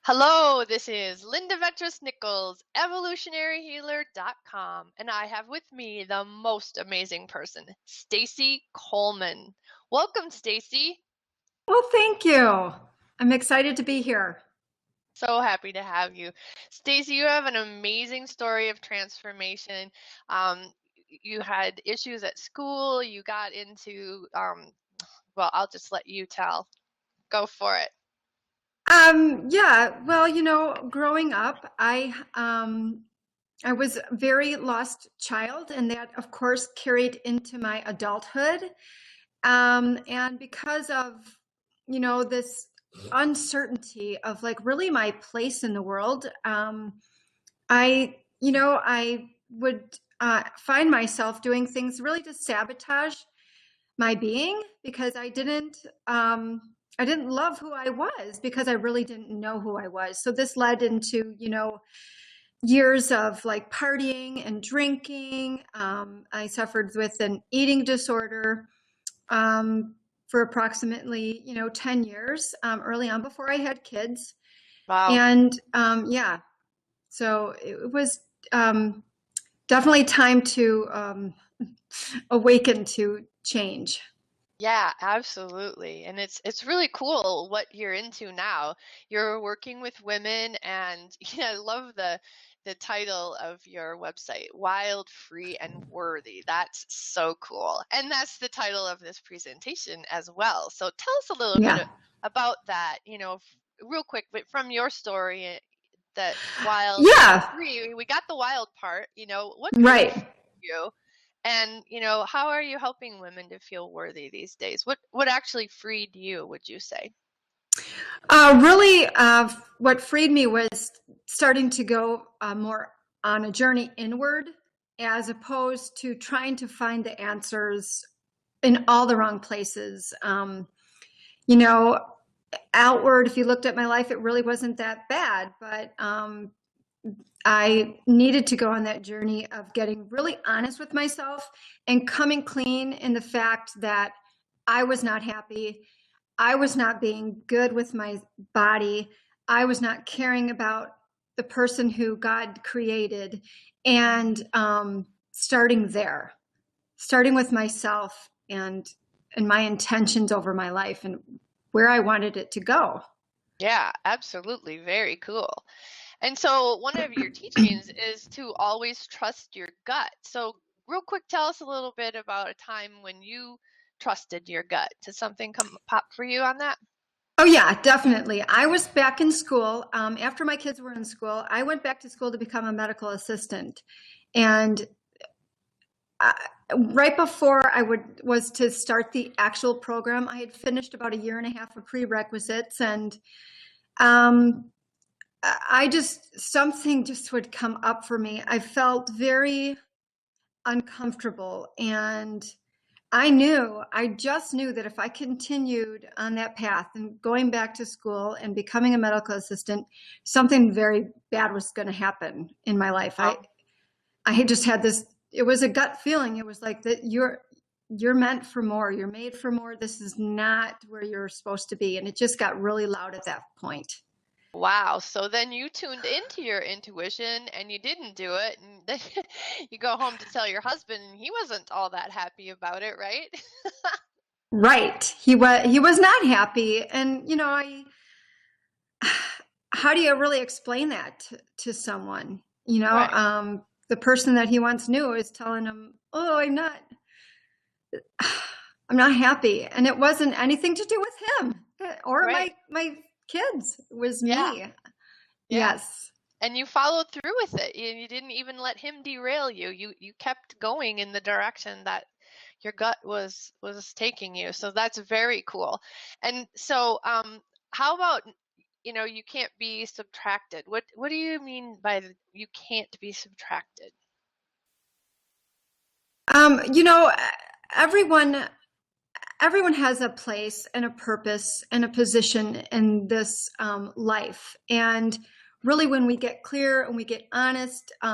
Hello, this is Linda Vetras Nichols, evolutionaryhealer.com, and I have with me the most amazing person, Stacy Coleman. Welcome, Stacy. Well, thank you. I'm excited to be here. So happy to have you. Stacy, you have an amazing story of transformation. You had issues at school, you got into, well, I'll just let you tell. Go for it. Yeah, well, growing up, I was a very lost child, and that, of course, carried into my adulthood. And because of, this uncertainty of like really my place in the world, I would find myself doing things really to sabotage my being because I didn't love who I was because I really didn't know who I was. So this led into, years of like partying and drinking. I suffered with an eating disorder for approximately, 10 years early on before I had kids. Wow. And yeah, so it was definitely time to awaken to change. Yeah, absolutely. And it's really cool what you're into now. You're working with women and yeah, I love the title of your website, Wild, Free and Worthy. That's so cool. And that's the title of this presentation as well. So tell us a little bit Yeah. about that, real quick, but from your story that wild and Yeah. free, we got the wild part, what really freed Right. you? And, how are you helping women to feel worthy these days? What actually freed you, would you say? Really, what freed me was starting to go more on a journey inward as opposed to trying to find the answers in all the wrong places. You know, Outward, if you looked at my life, it really wasn't that bad, but I needed to go on that journey of getting really honest with myself and coming clean in the fact that I was not happy. I was not being good with my body. I was not caring about the person who God created. And starting there, starting with myself and my intentions over my life and where I wanted it to go. Yeah, absolutely. Very cool. And so one of your teachings is to always trust your gut. So real quick, tell us a little bit about a time when you trusted your gut. Did something come pop for you on that? Oh yeah, definitely. I was back in school. After my kids were in school, I went back to school to become a medical assistant. And uh, right before was to start the actual program, I had finished about a year and a half of prerequisites, and um, I just something just would come up for me. I felt very uncomfortable, and I just knew that if I continued on that path and going back to school and becoming a medical assistant, something very bad was going to happen in my life. Oh, I had just had this, it was a gut feeling. It was like that you're meant for more. You're made for more. This is not where you're supposed to be. And it just got really loud at that point. wow. So then you tuned into your intuition and you didn't do it. And then you go home to tell your husband, and he wasn't all that happy about it, right? Right. He was not happy. And I how do you really explain that to someone? Right, The person that he once knew is telling him, "Oh, I'm not happy," and it wasn't anything to do with him or right. my kids. It was Yeah, me. yeah. Yes. And you followed through with it. You didn't even let him derail you. You kept going in the direction that your gut was taking you. So that's very cool. And so how about you can't be subtracted. What do you mean by you can't be subtracted? Um, you know, everyone everyone has a place and a purpose and a position in this life. And really, when we get clear and we get honest, we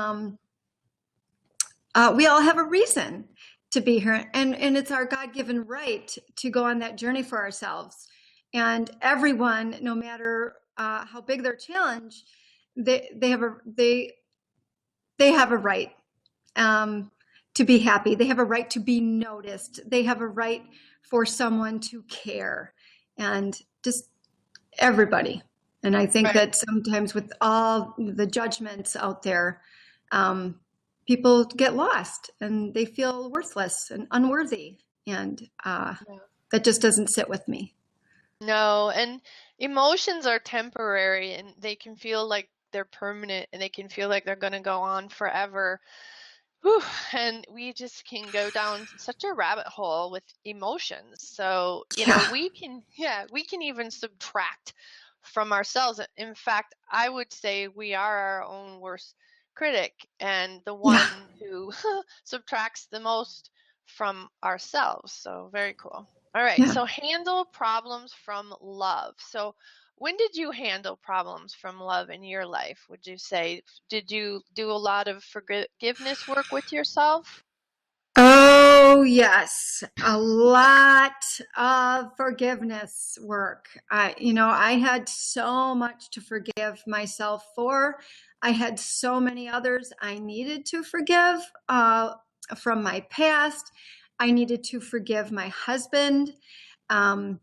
all have a reason to be here, and it's our God-given right to go on that journey for ourselves. And everyone, no matter how big their challenge, they have a they have a right um, to be happy. They have a right to be noticed. They have a right for someone to care, and just everybody. And I think Right. that sometimes with all the judgments out there, people get lost and they feel worthless and unworthy. And that just doesn't sit with me. No, and emotions are temporary and they can feel like they're permanent and they can feel like they're going to go on forever. Whew, and we just can go down such a rabbit hole with emotions. So, Yeah. we can even subtract from ourselves. In fact, I would say we are our own worst critic and the Yeah. one who subtracts the most from ourselves. So, very cool. All right, Yeah. so handle problems from love. So, when did you handle problems from love in your life, would you say? Did you do a lot of forgiveness work with yourself? Oh, yes. A lot of forgiveness work. I had so much to forgive myself for. I had so many others I needed to forgive from my past. I needed to forgive my husband. Um,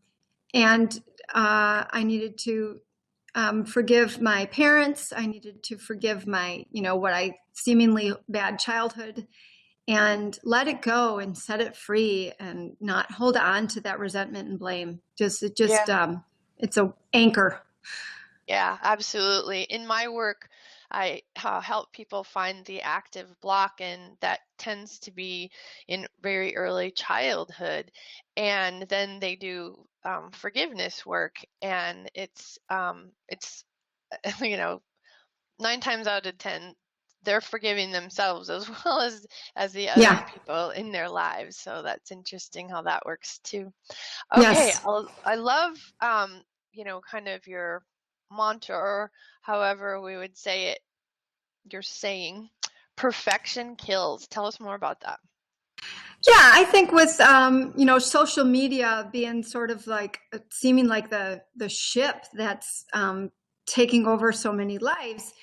and I needed to forgive my parents. I needed to forgive my, what I seemingly bad childhood, and let it go and set it free and not hold on to that resentment and blame. Yeah. It's a anchor. Yeah, absolutely. In my work, I help people find the active block, and that tends to be in very early childhood. And then they do forgiveness work, and it's you know 9 times out of 10 they're forgiving themselves as well as the other Yeah. people in their lives. So that's interesting how that works too. Okay, Yes. I love kind of your mantra, or however we would say it, you're saying perfection kills. Tell us more about that. Yeah, I think with social media being sort of like seeming like the ship that's taking over so many lives,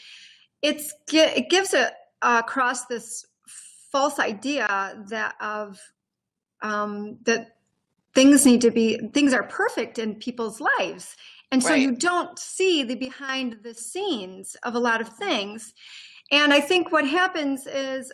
it gives it across this false idea that things are perfect in people's lives, and so Right. you don't see the behind the scenes of a lot of things. And I think what happens is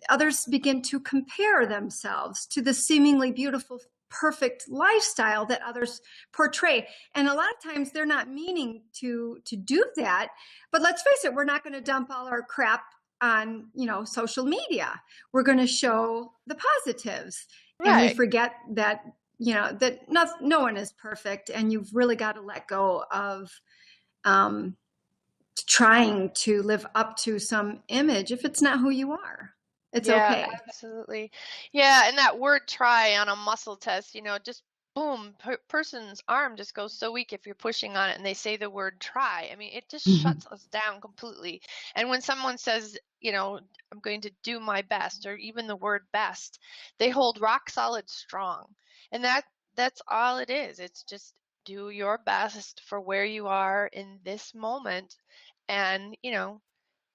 others begin to compare themselves to the seemingly beautiful, perfect lifestyle that others portray. And a lot of times they're not meaning to do that. But let's face it, we're not going to dump all our crap on social media. We're going to show the positives, and we Right. forget that no one is perfect, and you've really got to let go of um, trying to live up to some image if it's not who you are. It's Yeah, okay. absolutely. Yeah, and that word try on a muscle test, just boom, person's arm just goes so weak if you're pushing on it and they say the word try. I mean, it just Mhm. shuts us down completely. And when someone says, I'm going to do my best, or even the word best, they hold rock solid strong. And that's all it is. It's just do your best for where you are in this moment, and,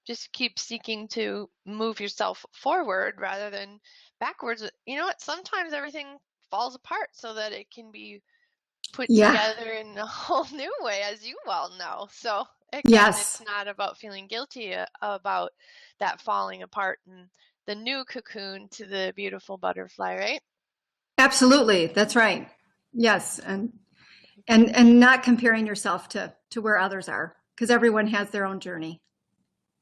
just keep seeking to move yourself forward rather than backwards. You know what? Sometimes everything falls apart so that it can be put Yeah. together in a whole new way, as you well know. So, again, it's Yes. not about feeling guilty about that falling apart and the new cocoon to the beautiful butterfly, right? Absolutely. That's right. Yes. And not comparing yourself to where others are, because everyone has their own journey.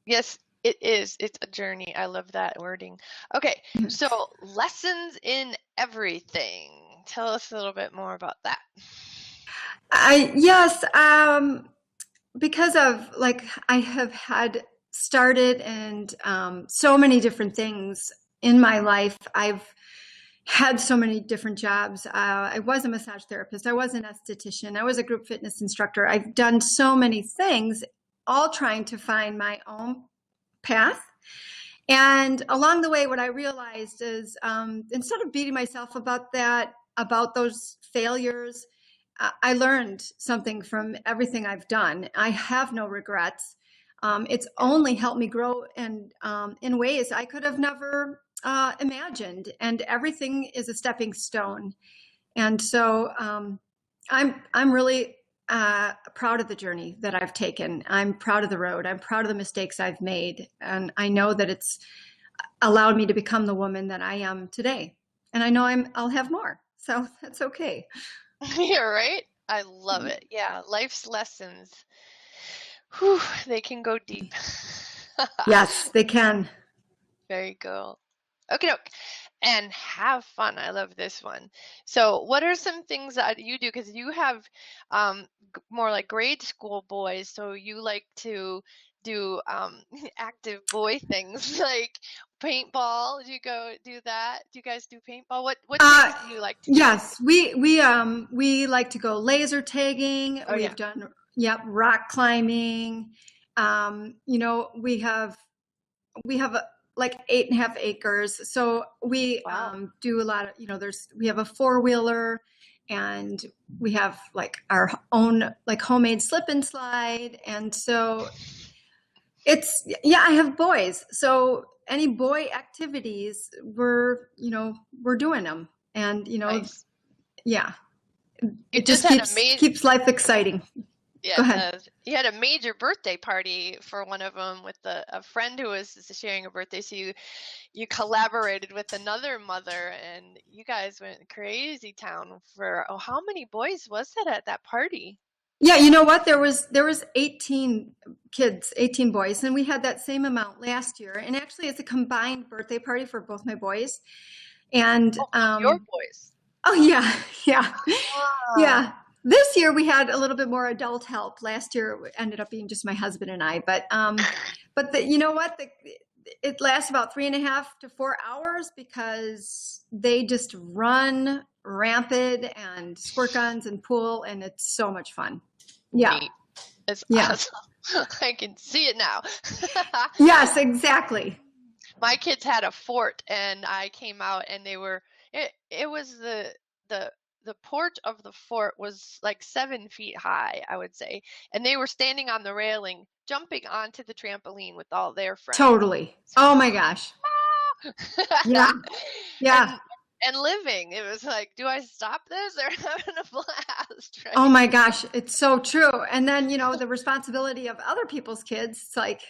Yes, it is. It's a journey. I love that wording. Okay, so lessons in everything. Tell us a little bit more about that. I yes, because of like I have had started and so many different things in my life. I've had so many different jobs. I was a massage therapist. I was an esthetician. I was a group fitness instructor. I've done so many things, all trying to find my own path. And along the way, what I realized is instead of beating myself about those failures, I learned something from everything I've done. I have no regrets. It's only helped me grow and in ways I could have never imagined. And everything is a stepping stone. And so I'm really proud of the journey that I've taken. I'm proud of the road. I'm proud of the mistakes I've made, and I know that it's allowed me to become the woman that I am today. And I know I'll have more, so that's okay. You're right. I love it. Yeah, life's lessons. Whew, they can go deep. Yes, they can. Very cool. Okay, doke. And have fun. I love this one. So, what are some things that you do? Because you have more like grade school boys, so you like to do active boy things like paintball. Do you go do that? Do you guys do paintball? What Uh, things do you like to do? yes, we like to go laser tagging. Oh yeah. We've done, yep, rock climbing. We have like 8.5 acres, so we Wow. do a lot of, we have a four-wheeler, and we have like our own like homemade slip and slide, and so it's, yeah, I have boys, so any boy activities, we're doing them, and Nice. yeah, You it just just had a keeps life exciting. Yeah, Go it ahead. does. You had a major birthday party for one of them with a friend who was sharing a birthday. So you collaborated with another mother, and you guys went crazy town for, oh, how many boys was that at that party? Yeah, you know what? There was 18 kids, 18 boys, and we had that same amount last year. And actually, it's a combined birthday party for both my boys. And Oh, your boys. oh yeah, yeah, Ah, yeah. This year we had a little bit more adult help. Last year it ended up being just my husband and I. But you know what? It lasts about 3.5 to 4 hours because they just run rampant and squirt guns and pool, and it's so much fun. Yeah, neat. It's yeah. awesome. I can see it now. Yes, exactly. My kids had a fort, and I came out, and it was the the porch of the fort was like 7 feet high, I would say, and they were standing on the railing jumping onto the trampoline with all their friends. Totally. Oh my gosh. Yeah, yeah. and and living, it was like, do I stop this? They're having a blast, Oh right? my gosh, it's so true. And then, the responsibility of other people's kids, it's like,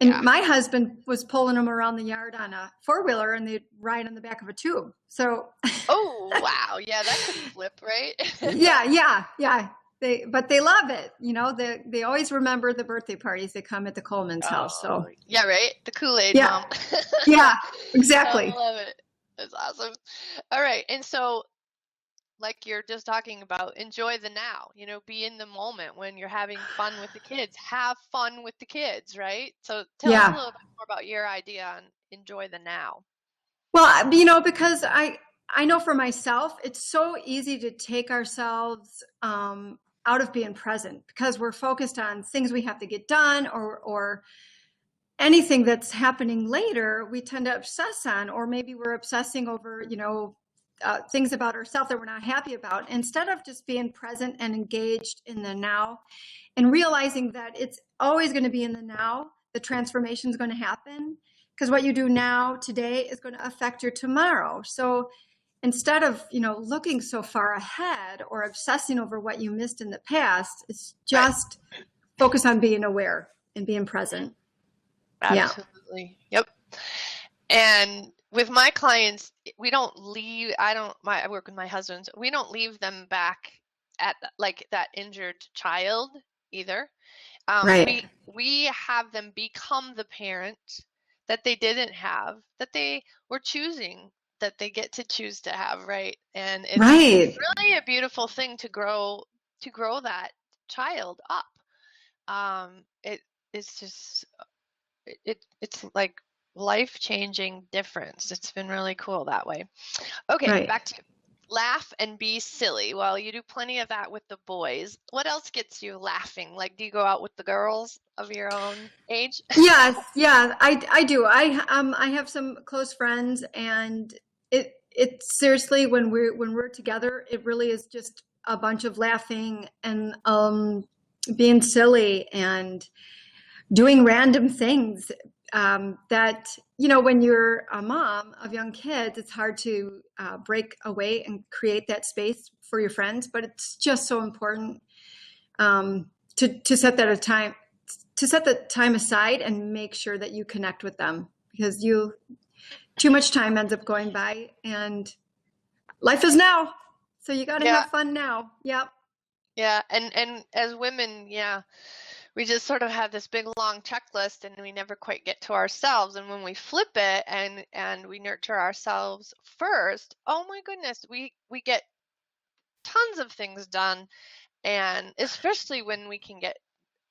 and Yeah. my husband was pulling them around the yard on a four-wheeler, and they'd ride on the back of a tube. So, Oh wow, yeah, that could flip, right? yeah, yeah, yeah. But they love it. They always remember the birthday parties they come at the Coleman's house. Oh, So, yeah, right? The Kool-Aid yeah, mom. yeah, I exactly. love it. That's awesome. All right. And so, like you're just talking about, enjoy the now, be in the moment when you're having fun with the kids. Have fun with the kids, right? So tell us a Yeah. little bit more about your idea on enjoy the now. Well, because I know for myself, it's so easy to take ourselves out of being present because we're focused on things we have to get done, or anything that's happening later. We tend to obsess on, or maybe we're obsessing over, things about ourselves that we're not happy about, instead of just being present and engaged in the now, and realizing that it's always going to be in the now. The transformation is going to happen because what you do now today is going to affect your tomorrow. So instead of, looking so far ahead or obsessing over what you missed in the past, it's Right. just focus on being aware and being Mhm. present. Yeah. Absolutely. Yep. And with my clients, we don't leave, I work with my husbands, we don't leave them back at like that injured child either. Right. We have them become the parent that they didn't have, that they were choosing, that they get to choose to have, right? And it's Right. really a beautiful thing to grow that child up. It's just it's like life-changing difference. It's been really cool that way. Okay, Right. back to laugh and be silly. Well, you do plenty of that with the boys. What else gets you laughing? Like, do you go out with the girls of your own age? Yes, yeah, I do. I have some close friends, and it seriously, when we're together, it really is just a bunch of laughing and being silly and doing random things that, when you're a mom of young kids, it's hard to break away and create that space for your friends. But it's just so important to set the time aside and make sure that you connect with them, because too much time ends up going by, and life is now. So you got to Yeah. have fun now. Yep. Yeah. And as women, yeah, we just sort of have this big long checklist and we never quite get to ourselves. And when we flip it and we nurture ourselves first, oh my goodness, we get tons of things done. And especially when we can get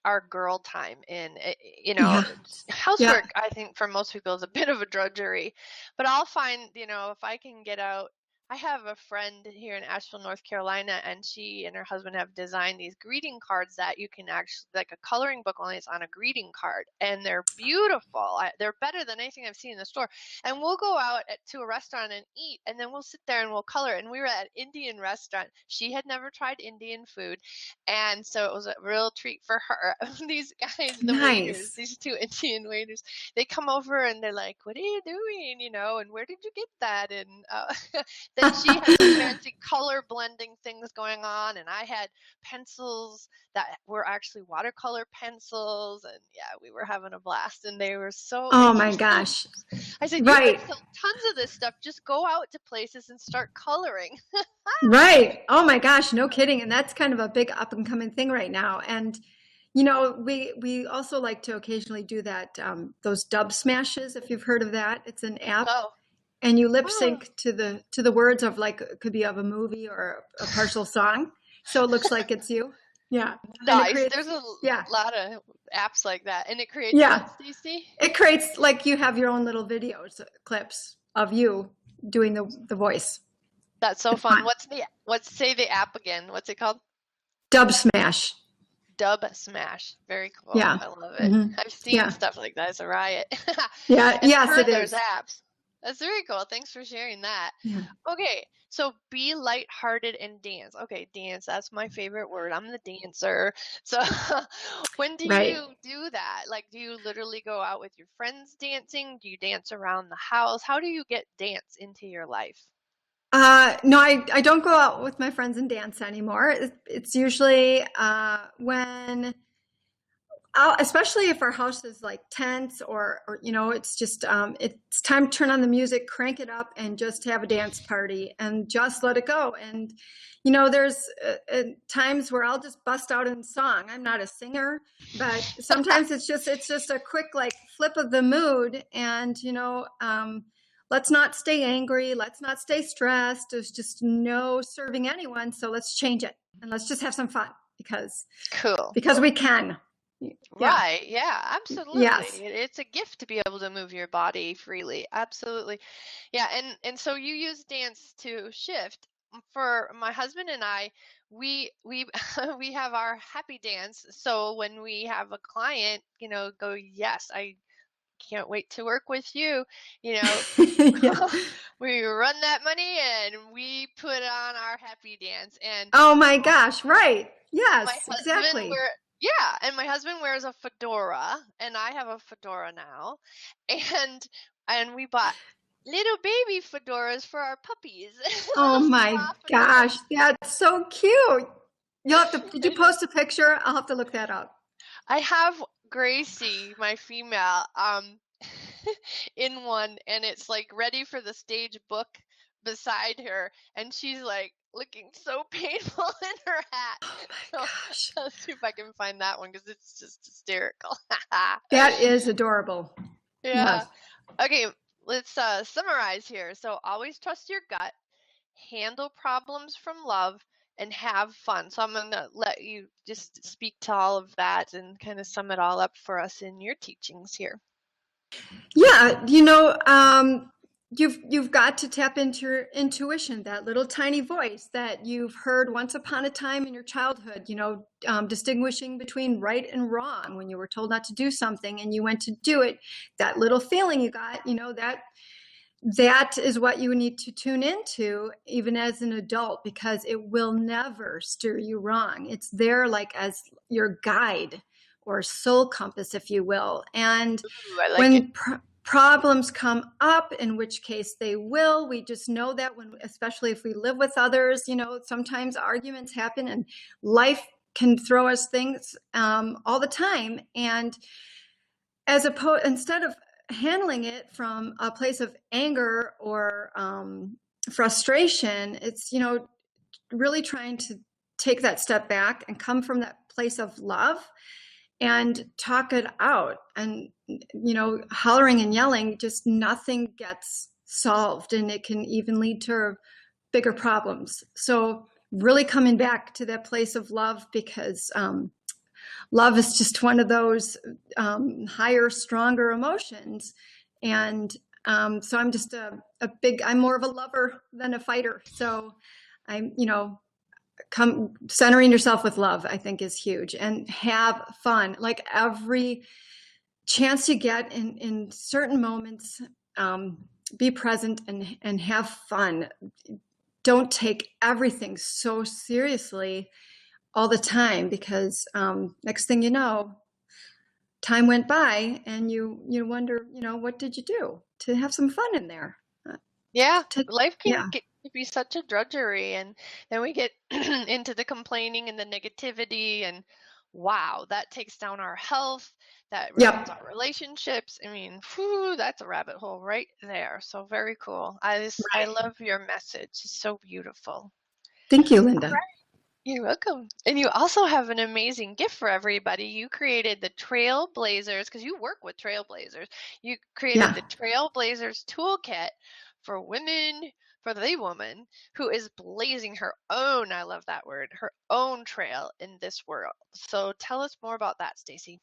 our girl time in. Yeah. Yeah. Housework, I think for most people is a bit of a drudgery, but I'll find, if I can get out. I have a friend here in Asheville, North Carolina, and she and her husband have designed these greeting cards that you can actually, like a coloring book, only it's on a greeting card, and they're beautiful. They're better than anything I've seen in the store. And we'll go out to a restaurant and eat, and then we'll sit there and we'll color. And we were at an Indian restaurant. She had never tried Indian food, and so it was a real treat for her. These guys, the waiters, Nice. these two Indian waiters, they come over and they're like, "What are you doing? And where did you get that?" And then she had the fancy color blending things going on, and I had pencils that were actually watercolor pencils, and yeah, we were having a blast, and they were so Oh my interested. gosh. I said, "You Right. can sell tons of this stuff. Just go out to places and start coloring." Right. Oh my gosh, no kidding. And that's kind of a big up and coming thing right now. And we also like to occasionally do that, those dub smashes, if you've heard of that. It's an app, Oh, and you lip oh, sync to the words of, like, it could be of a movie or a partial song. So it looks like it's you. Yeah. And it nice. creates, There's a yeah. lot of apps like that, and it creates Yeah. what, Stacey? It creates, like, you have your own little videos, clips of you doing the voice. That's so It's fun. fun. Say the app again. What's it called? Dub smash. Dub Smash. Very cool. Yeah. I love it. Hmm. I've seen Yeah. stuff like that. It's a riot. Yeah. And Yes, heard it there's is. apps. That's very cool. Thanks for sharing that. Yeah. Okay, so be lighthearted and dance. Okay, dance, that's my favorite word. I'm the dancer. So when do Right. you do that? Like, do you literally go out with your friends dancing? Do you dance around the house? How do you get dance into your life? No, I don't go out with my friends and dance anymore. It's usually when, especially if our house is like tense, or it's just it's time to turn on the music, crank it up, and just have a dance party and just let it go. And there's times where I'll just bust out in song. I'm not a singer, but sometimes it's just a quick, like, flip of the mood, and let's not stay angry, let's not stay stressed. There's just no serving anyone, so let's change it and let's just have some fun, because Cool. we can. Yeah. Right. Yeah, absolutely. Yes. It's a gift to be able to move your body freely. Absolutely. Yeah, and so you use dance to shift. For my husband and I, we we have our happy dance. So when we have a client, go, "Yes, I can't wait to work with you." You know, Yeah. we run that money and we put on our happy dance. And Oh my gosh. Right. my Yes, husband exactly. wear yeah, and my husband wears a fedora, and I have a fedora now, and we bought little baby fedoras for our puppies, Oh little my spa fedoras. gosh. That's so cute. Did you post a picture? I'll have to look that up. I have Gracie, my female, in one, and it's like ready for the stage book beside her, and she's like looking so painful in her hat. So Gosh. I'll see if I can find that one because it's just hysterical. That is adorable. Yeah. Yes. Okay, let's summarize here. So always trust your gut, handle problems from love, and have fun. So I'm going to let you just speak to all of that and kind of sum it all up for us in your teachings here. Yeah, you've got to tap into your intuition, that little tiny voice that you've heard once upon a time in your childhood, distinguishing between right and wrong when you were told not to do something and you went to do it. That little feeling you got, that is what you need to tune into even as an adult, because it will never steer you wrong. It's there like as your guide or soul compass, if you will. And Ooh, I like it. when problems come up, in which case they will, we just know that when, especially if we live with others, sometimes arguments happen and life can throw us things all the time. And instead of handling it from a place of anger or frustration, it's really trying to take that step back and come from that place of love and talk it out. And hollering and yelling, just nothing gets solved, and it can even lead to bigger problems. So really coming back to that place of love, because love is just one of those higher, stronger emotions. And so I'm just I'm more of a lover than a fighter. So I'm, centering yourself with love, I think, is huge. And have fun. Like every chance you get in certain moments, be present and have fun. Don't take everything so seriously all the time, because next thing you know, time went by and you wonder, what did you do to have some fun in there? Yeah, life can Yeah. get to be such a drudgery, and then we get into the complaining and the negativity, and wow, that takes down our health, that ruins Yep. our relationships. I mean, whew, that's a rabbit hole right there. So very cool. I Right. love your message. It's so beautiful. Thank you, Linda. You're welcome. And you also have an amazing gift for everybody. You created the Trailblazers, because you work with Trailblazers. You created Yeah. the Trailblazers toolkit for women, for the woman who is blazing her own, I love that word, her own trail in this world. So tell us more about that, Stacy.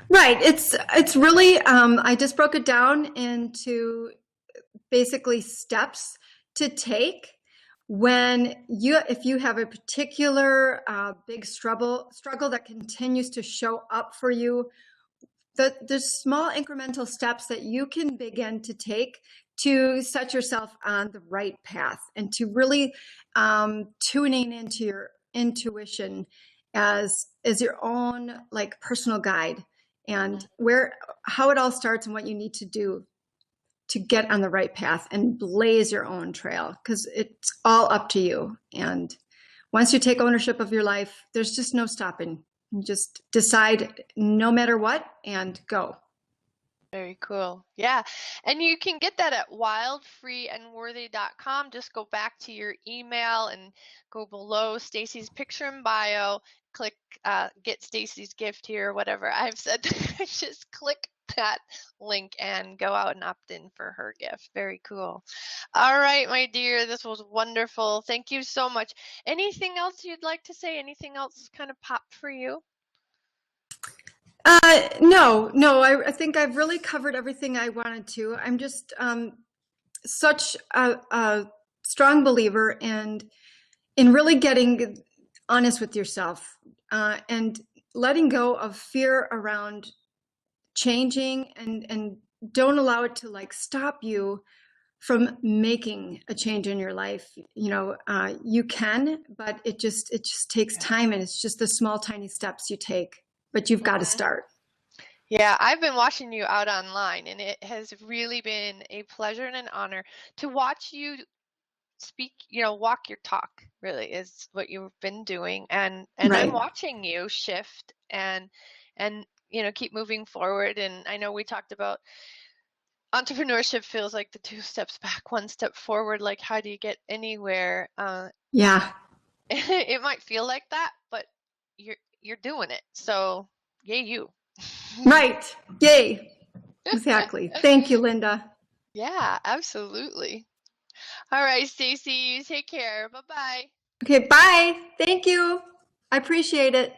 Right. It's really I just broke it down into basically steps to take when if you have a particular big struggle that continues to show up for you. The small incremental steps that you can begin to take to set yourself on the right path, and to really tuning into your intuition as your own like personal guide, and how it all starts and what you need to do to get on the right path and blaze your own trail, because it's all up to you. And once you take ownership of your life, there's just no stopping. You just decide no matter what and go. Very cool. Yeah. And you can get that at wildfreeandworthy.com. Just go back to your email and go below Stacy's picture and bio, click get Stacy's gift here, whatever I've said. Just click that link and go out and opt in for her gift. Very cool. All right, my dear, this was wonderful. Thank you so much. Anything else you'd like to say? Anything else kind of popped for you? No, I think I've really covered everything I wanted to. I'm just such a strong believer in really getting honest with yourself, and letting go of fear around changing, and don't allow it to like stop you from making a change in your life. You can, but it just takes time, and it's just the small tiny steps you take, but you've got to Mhm. start. Yeah, I've been watching you out online, and it has really been a pleasure and an honor to watch you speak, walk your talk, really is what you've been doing. And I'm Right. watching you shift and keep moving forward. And I know we talked about entrepreneurship feels like the two steps back, one step forward, like how do you get anywhere? Yeah. It might feel like that, but you're doing it. So yay you. Right. Yay. Exactly. Thank you, Linda. Yeah, absolutely. All right, Stacy, you take care. Bye-bye. Okay, bye. Thank you. I appreciate it.